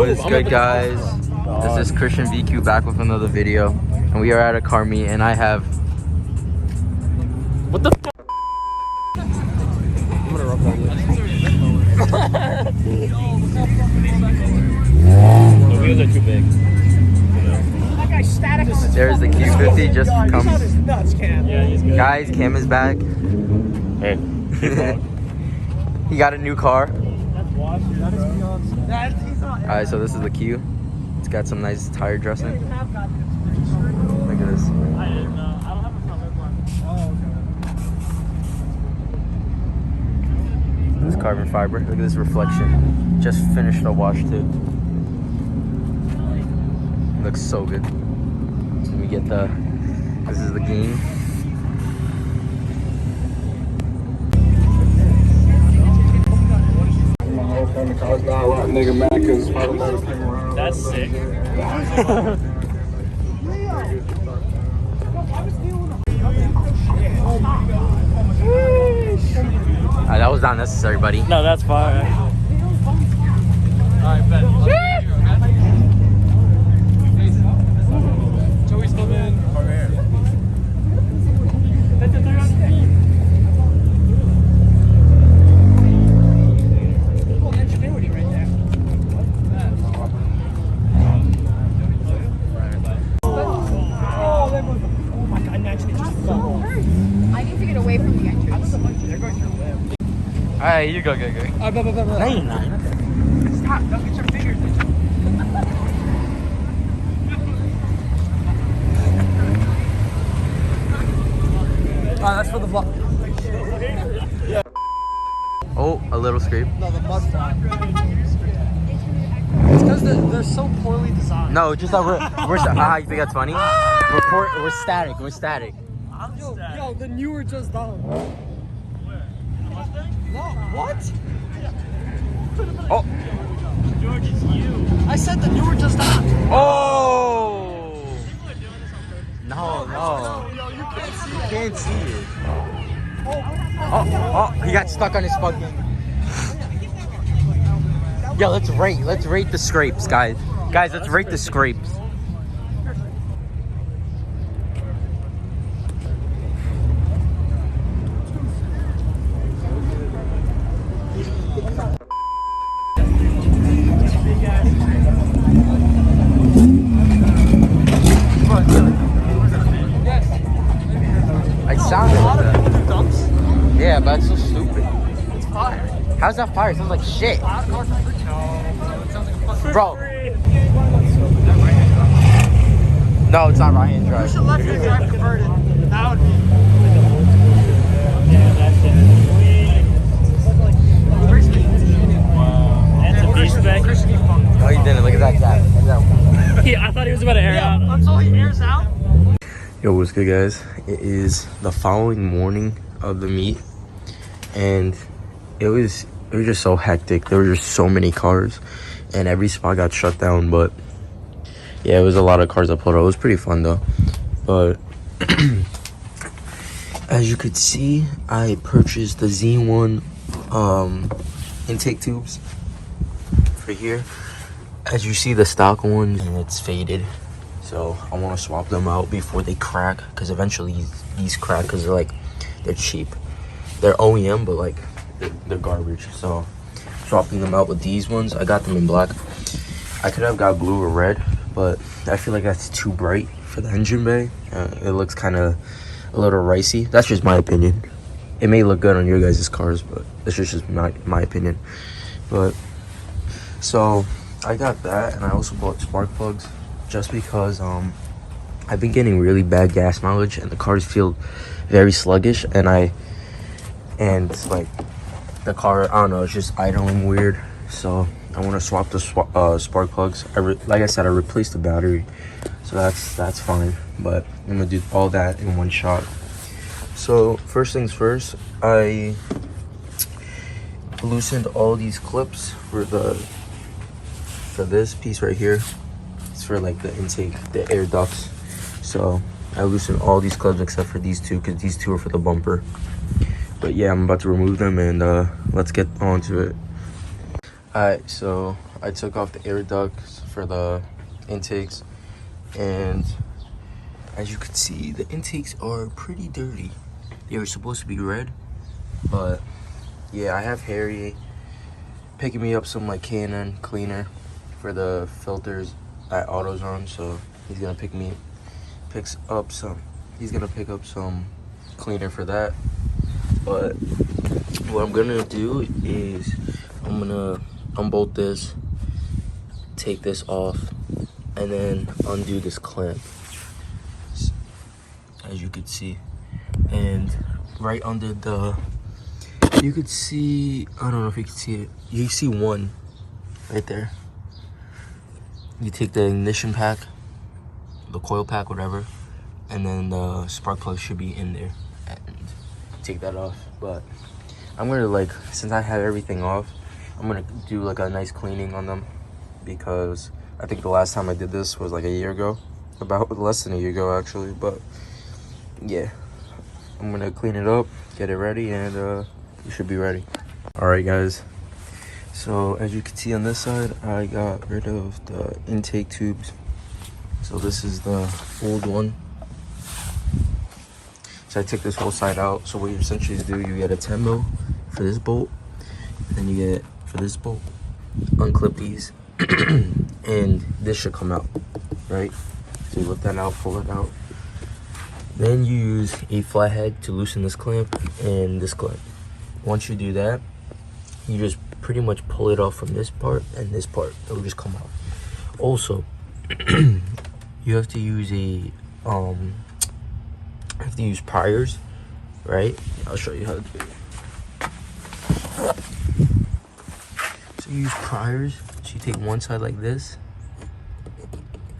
What is good, guys? This is Christian VQ back with another video, and we are at a car meet, and I have. What the fuck? I'm gonna rub on you. The wheels are too big. There's the Q50 just come. Yeah, he's good. Guys, Cam is back. Hey. He got a new car. Alright, so this is the Q. It's got some nice tire dressing. Look at this. I didn't know. I don't have a front one. Oh, okay. This carbon fiber. Look at this reflection. Just finished a wash too. Looks so good. So we get the. This is the game. That's sick. That was not necessary, buddy. No, that's fine. Alright, bet. Joey's still in. Over here. Alright, you go. No, you're not. Stop, don't get your fingers in. That's for the vlog. Yeah. Oh, a little scrape. No, the mud fly. It's because they're so poorly designed. No, just that we're you think that's funny? We're static. Yo, the newer just done. No, what? Oh. George, it's you. I said the newer just on. Oh. No. You can't see it. Oh, he got stuck on his fucking. Yo, let's rate the scrapes, guys. Guys, let's rate the scrapes. Yeah, but it's so stupid. It's fire. How's that fire? It sounds like shit. No, it sounds like a fucking bro. No, it's not right-hand drive. You should left-hand drive converted. That would be. Yeah, that shit is sweet. Wow. That's a beast bag. No, he didn't. Look at that gap. Yeah, I thought he was about to air out. Until he airs out. Yo, what's good, guys? It is the following morning of the meet, and it was just so hectic. There were just so many cars, and every spot got shut down. But yeah, it was a lot of cars that pulled out. It was pretty fun though. But as you could see, I purchased the Z1 intake tubes for here. As you see, the stock ones, and it's faded. So I want to swap them out before they crack, because eventually these crack because they're cheap. They're OEM, but like they're garbage. So swapping them out with these ones. I got them in black. I could have got blue or red, but I feel like that's too bright for the engine bay. It looks kind of a little ricey. That's just my opinion. It may look good on your guys' cars, but it's just my opinion. But so I got that, and I also bought spark plugs. Just because I've been getting really bad gas mileage, and the cars feel very sluggish, and like the car, I don't know, it's just idling weird. So I want to swap the spark plugs. Like I said, I replaced the battery, so that's fine. But I'm gonna do all that in one shot. So first things first, I loosened all these clips for this piece right here. For like the intake, the air ducts. So I loosened all these clips except for these two, because these two are for the bumper. But yeah, I'm about to remove them, and let's get on to it. Alright, so I took off the air ducts for the intakes, and as you can see, the intakes are pretty dirty. They were supposed to be red, but yeah, I have Harry picking me up some like Canon cleaner for the filters at AutoZone, so he's gonna pick up some cleaner for that. But what I'm gonna do is I'm gonna unbolt this, take this off, and then undo this clamp, as you could see. And right under the, you could see, I don't know if you can see it, you see one right there. You take the ignition pack, the coil pack, whatever, and then the spark plug should be in there, and take that off. But I'm gonna, like, since I have everything off, I'm gonna do like a nice cleaning on them, because I think the last time I did this was like a year ago, about less than a year ago actually. But yeah, I'm gonna clean it up, get it ready, and you should be ready. All right guys, so as you can see on this side, I got rid of the intake tubes. So this is the old one. So I took this whole side out. So what you essentially do, you get a 10 mil for this bolt, and then you get, for this bolt, unclip these, and this should come out, right? So you lift that out, pull it out. Then you use a flathead to loosen this clamp and this clamp. Once you do that, you just pretty much pull it off from this part and this part. It'll just come out. Also, you have to use pliers, right? I'll show you how to do it. So you use pliers. So you take one side like this,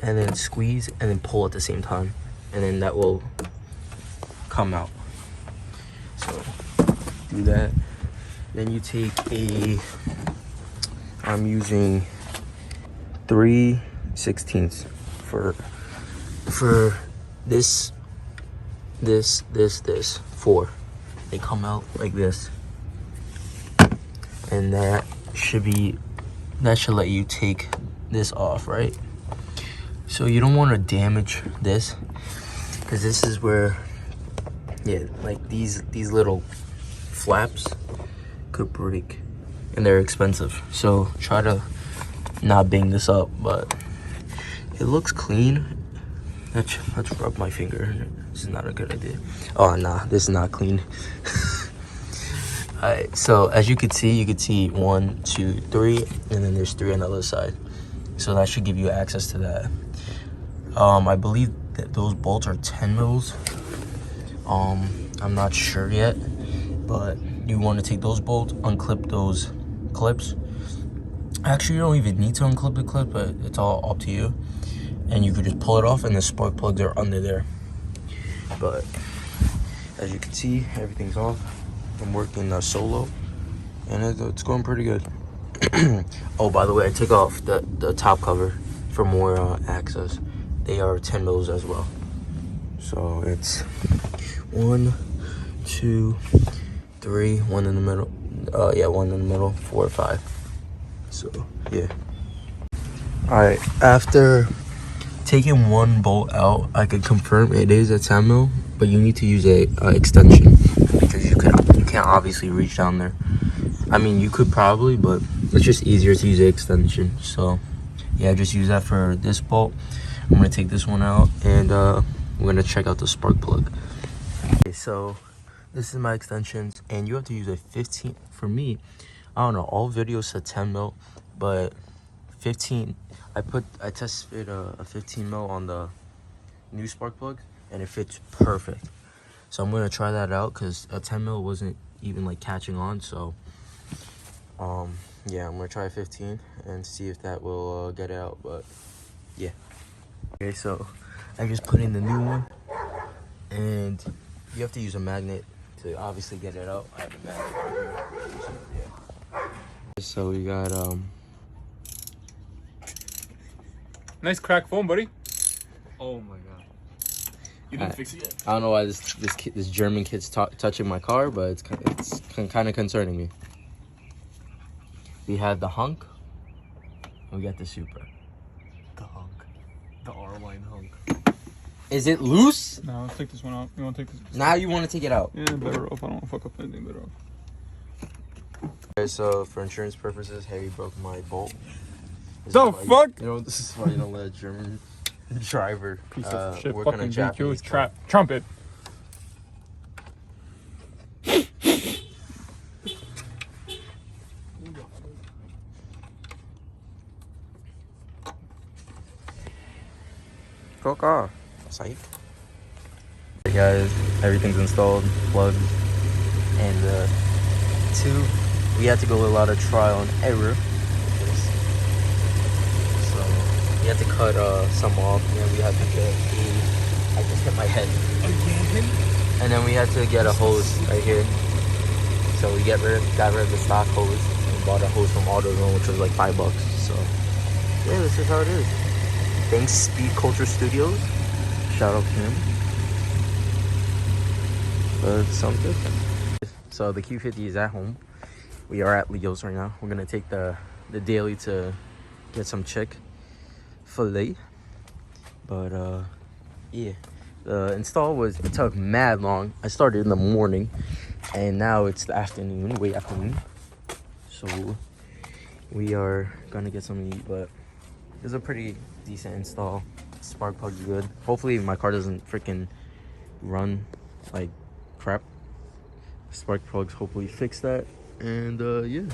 and then squeeze, and then pull at the same time, and then that will come out. So do that. Then you take I'm using 3/16 for this 4. They come out like this, and that should let you take this off, right? So you don't want to damage this, because this is where, yeah, like these little flaps could break, and they're expensive. So try to not bang this up, but it looks clean. Let's rub my finger. This is not a good idea. Oh nah, this is not clean. Alright, so as you can see 1, 2, 3, and then there's 3 on the other side. So that should give you access to that. I believe that those bolts are 10 mils. I'm not sure yet, but you want to take those bolts, unclip those clips. Actually, you don't even need to unclip the clip, but it's all up to you. And you could just pull it off, and the spark plugs are under there. But as you can see, everything's off. I'm working solo, and it's going pretty good. Oh, by the way, I took off the top cover for more access. They are 10 mils as well. So it's 1, 2, 3, 1 in the middle. Yeah, 1 in the middle, 4, 5. So yeah. All right, after taking one bolt out, I could confirm it is a 10 mil, but you need to use a extension, because you can't obviously reach down there. I mean, you could probably, but it's just easier to use an extension. So yeah, just use that for this bolt. I'm gonna take this one out, and we're gonna check out the spark plug. Okay, so this is my extensions, and you have to use a 15. For me, I don't know, all videos said 10 mil, but 15. I tested a 15 mil on the new spark plug, and it fits perfect. So I'm gonna try that out, because a 10 mil wasn't even like catching on. So yeah, I'm gonna try 15 and see if that will get it out. But yeah. Okay, so I just put in the new one, and you have to use a magnet to obviously get it out. I have a magnet right here. So, yeah. So we got nice crack foam, buddy. Oh my god. You didn't fix it yet? I don't know why this German kid's touching my car, but it's kind of concerning me. We have the hunk. And we got the super. The hunk. The R-line hunk. Is it loose? No, let's take this one out. You want to take this? Now you want to take it out. Yeah, better off. I don't want to fuck up anything. Better off. Okay, so for insurance purposes, Harry broke my bolt. The fuck? You know, this is why you don't let a German driver Piece of shit. work on a Fucking Japanese VQ. Trumpet. Coca. Psych. Hey guys, everything's installed, plugged, and two, we had to go a lot of trial and error with this. So we had to cut some off, and then we had to get I just hit my head. And then we had to get a hose right here. So we got rid of the stock hose and bought a hose from AutoZone, which was like $5. So yeah, this is how it is. Thanks Speed Culture Studios. Shout out to him. But sounds good. So the Q50 is at home. We are at Leo's right now. We're gonna take the daily to get some Chick-fil-A. But yeah, the install it took mad long. I started in the morning, and now it's the afternoon, late afternoon. So we are gonna get something to eat, but it's a pretty decent install. Spark plug's good. Hopefully my car doesn't freaking run like crap. Spark plugs hopefully fix that. And yeah.